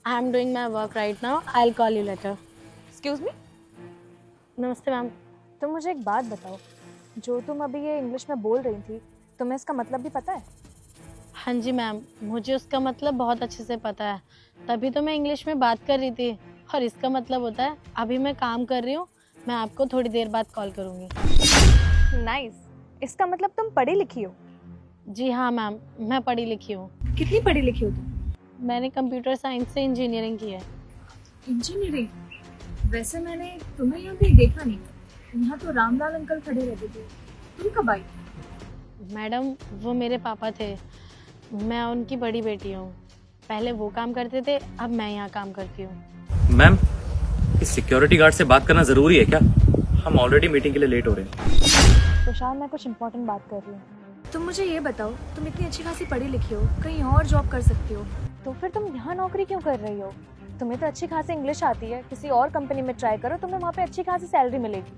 I am doing my work right now, I will call you later. Excuse me, नमस्ते ma'am. तुम मुझे एक बात बताओ, जो तुम अभी ये इंग्लिश में बोल रही थी, तुम्हें इसका मतलब भी पता है? हाँ जी मैम, मुझे उसका मतलब बहुत अच्छे से पता है, तभी तो मैं इंग्लिश में बात कर रही थी। और इसका मतलब होता है अभी मैं काम कर रही हूँ, मैं आपको थोड़ी देर बाद कॉल करूँगी। नाइस। इसका मतलब तुम पढ़ी लिखी हो? जी हाँ मैम, मैं पढ़ी लिखी हूँ। कितनी पढ़ी लिखी हो तुम? मैंने कंप्यूटर साइंस से इंजीनियरिंग की है। इंजीनियरिंग? वैसे मैंने तुम्हें यहाँ कहीं देखा नहीं। यहाँ तो रामलाल अंकल खड़े रहते थे, तुम कब आई? मैडम वो मेरे पापा थे, मैं उनकी बड़ी बेटी हूँ। पहले वो काम करते थे, अब मैं यहाँ काम करती हूँ। मैम, इस सिक्योरिटी गार्ड से बात करना जरूरी है क्या? हम ऑलरेडी मीटिंग के लिए लेट हो रहे हैं। तुषार, मैं कुछ इम्पोर्टेंट बात कर रही हूँ। तुम मुझे ये बताओ, तुम इतनी अच्छी खासी पढ़ी लिखी हो, कहीं और जॉब कर सकती हो, तो फिर तुम यहाँ नौकरी क्यों कर रही हो? तुम्हें तो अच्छी खासी इंग्लिश आती है, किसी और कंपनी में ट्राई करो, तुम्हें वहाँ पे अच्छी खासी सैलरी मिलेगी।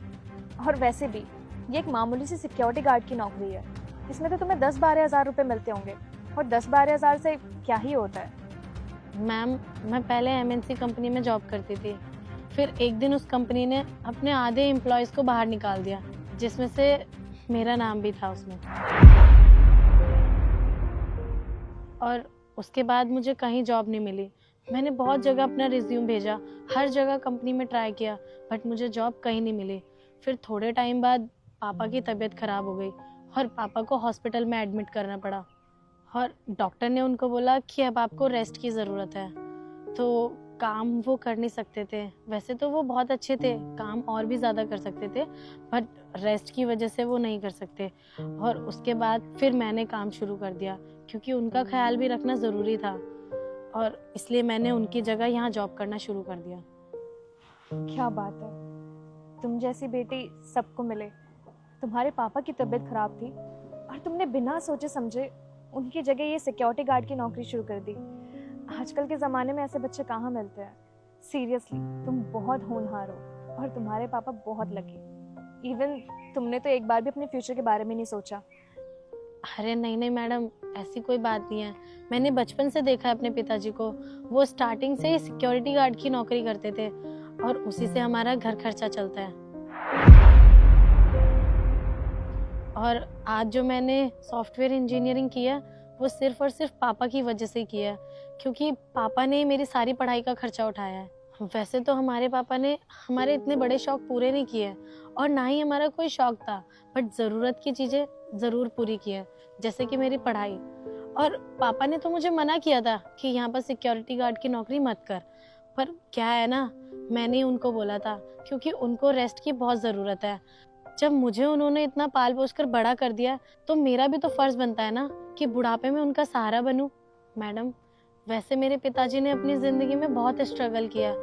और वैसे भी ये एक मामूली सी सिक्योरिटी गार्ड की नौकरी है, इसमें तो तुम्हें 10-12 हज़ार रुपये मिलते होंगे, और 10-12 हज़ार से क्या ही होता है। मैम मैं पहले एमएनसी कंपनी में जॉब करती थी, फिर एक दिन उस कंपनी ने अपने आधे एम्प्लॉयज़ को बाहर निकाल दिया, जिसमें से मेरा नाम भी था उसमें। और उसके बाद मुझे कहीं जॉब नहीं मिली। मैंने बहुत जगह अपना रिज्यूम भेजा, हर जगह कंपनी में ट्राई किया, बट मुझे जॉब कहीं नहीं मिली। फिर थोड़े टाइम बाद पापा की तबीयत ख़राब हो गई और पापा को हॉस्पिटल में एडमिट करना पड़ा, और डॉक्टर ने उनको बोला कि अब आपको रेस्ट की ज़रूरत है। तो काम वो कर नहीं सकते थे, वैसे तो वो बहुत अच्छे थे, काम और भी ज़्यादा कर सकते थे, बट रेस्ट की वजह से वो नहीं कर सकते। और उसके बाद फिर मैंने काम शुरू कर दिया, क्योंकि उनका ख्याल भी रखना ज़रूरी था, और इसलिए मैंने उनकी जगह यहाँ जॉब करना शुरू कर दिया। क्या बात है, तुम जैसी बेटी सबको मिले। तुम्हारे पापा की तबीयत खराब थी और तुमने बिना सोचे समझे उनकी जगह ये सिक्योरिटी गार्ड की नौकरी शुरू कर दी। आजकल के ज़माने में ऐसे बच्चे कहाँ मिलते हैं। सीरियसली तुम बहुत होनहार हो और तुम्हारे पापा बहुत लकी। इवन तुमने तो एक बार भी अपने फ्यूचर के बारे में नहीं सोचा। अरे नहीं नहीं मैडम, ऐसी कोई बात नहीं है। मैंने बचपन से देखा है अपने पिताजी को, वो स्टार्टिंग से ही सिक्योरिटी गार्ड की नौकरी करते थे, और उसी से हमारा घर खर्चा चलता है। और आज जो मैंने सॉफ्टवेयर इंजीनियरिंग की है, वो सिर्फ और सिर्फ पापा की वजह से की है, क्योंकि पापा ने मेरी सारी पढ़ाई का खर्चा उठाया है। वैसे तो हमारे पापा ने हमारे इतने बड़े शौक पूरे नहीं किए, और ना ही हमारा कोई शौक था, बट ज़रूरत की चीज़ें ज़रूर पूरी की है, जैसे कि मेरी पढ़ाई। और पापा ने तो मुझे मना किया था कि यहाँ पर सिक्योरिटी गार्ड की नौकरी मत कर, पर क्या है ना, मैंने उनको बोला था, क्योंकि उनको रेस्ट की बहुत ज़रूरत है। जब मुझे उन्होंने इतना पाल पोस कर बड़ा कर दिया, तो मेरा भी तो फ़र्ज़ बनता है ना कि बुढ़ापे में उनका सहारा बनूं। मैडम वैसे मेरे पिताजी ने अपनी ज़िंदगी में बहुत स्ट्रगल किया,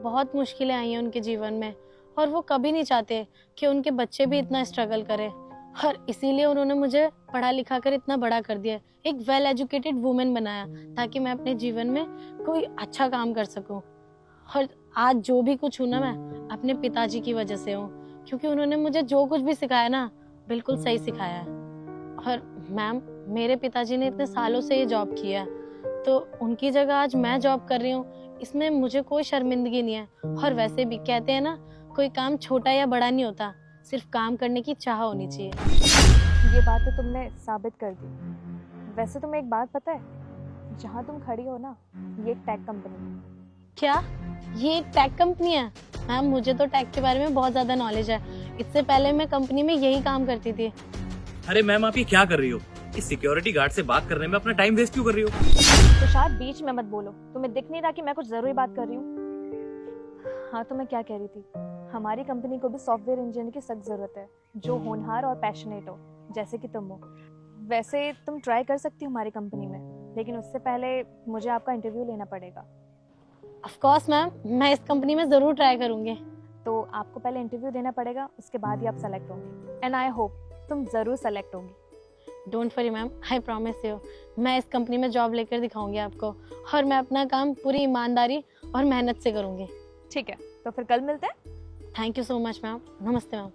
बहुत मुश्किलें आई हैं उनके जीवन में, और वो कभी नहीं चाहते कि उनके बच्चे भी इतना स्ट्रगल करें, और इसीलिए उन्होंने मुझे पढ़ा लिखा कर इतना बड़ा कर दिया, एक वेल एजुकेटेड वुमेन बनाया, ताकि मैं अपने जीवन में कोई अच्छा काम कर सकूं। और आज जो भी कुछ हूँ ना, मैं अपने पिताजी की वजह से हूँ, क्योंकि उन्होंने मुझे जो कुछ भी सिखाया ना, बिल्कुल सही सिखाया है। और मैम मेरे पिताजी ने इतने सालों से ये जॉब किया है, तो उनकी जगह आज मैं जॉब कर रही हूँ, इसमें मुझे कोई शर्मिंदगी नहीं है। और वैसे भी कहते हैं ना, कोई काम छोटा या बड़ा नहीं होता, सिर्फ काम करने की चाह होनी चाहिए। ये बात तो तुमने साबित कर दी। वैसे तुम्हें एक बात पता है, जहाँ तुम खड़ी हो ना, ये एक टेक कंपनी है। क्या ये एक टेक कंपनी है? मैम मुझे तो टेक के बारे में बहुत ज़्यादा नॉलेज है, इससे पहले मैं कंपनी में यही काम करती थी। अरे मैम, आप ये क्या कर रही हो? इस सिक्योरिटी गार्ड से बात करने में अपना टाइम वेस्ट क्यों कर रही हो? तुषार, बीच में मत बोलो, तुम्हें दिख नहीं रहा कि मैं कुछ जरूरी बात कर रही हूँ? हाँ, तो मैं क्या कह रही थी, हमारी कंपनी को भी सॉफ्टवेयर इंजीनियर की सख्त जरूरत है, जो होनहार और पैशनेट हो, जैसे कि तुम हो। वैसे तुम ट्राई कर सकती हो हमारी कंपनी में, लेकिन उससे पहले मुझे आपका इंटरव्यू लेना पड़ेगा। ऑफ कोर्स मैम, मैं इस कंपनी में ज़रूर ट्राई करूँगी। तो आपको पहले इंटरव्यू देना पड़ेगा, उसके बाद ही आप सेलेक्ट होंगी, एंड आई होप तुम ज़रूर सेलेक्ट होंगी। Don't worry ma'am, I promise you, मैं इस कंपनी में जॉब लेकर दिखाऊंगी आपको, और मैं अपना काम पूरी ईमानदारी और मेहनत से करूँगी। ठीक है, तो फिर कल मिलते हैं। Thank you so much ma'am. नमस्ते मैम।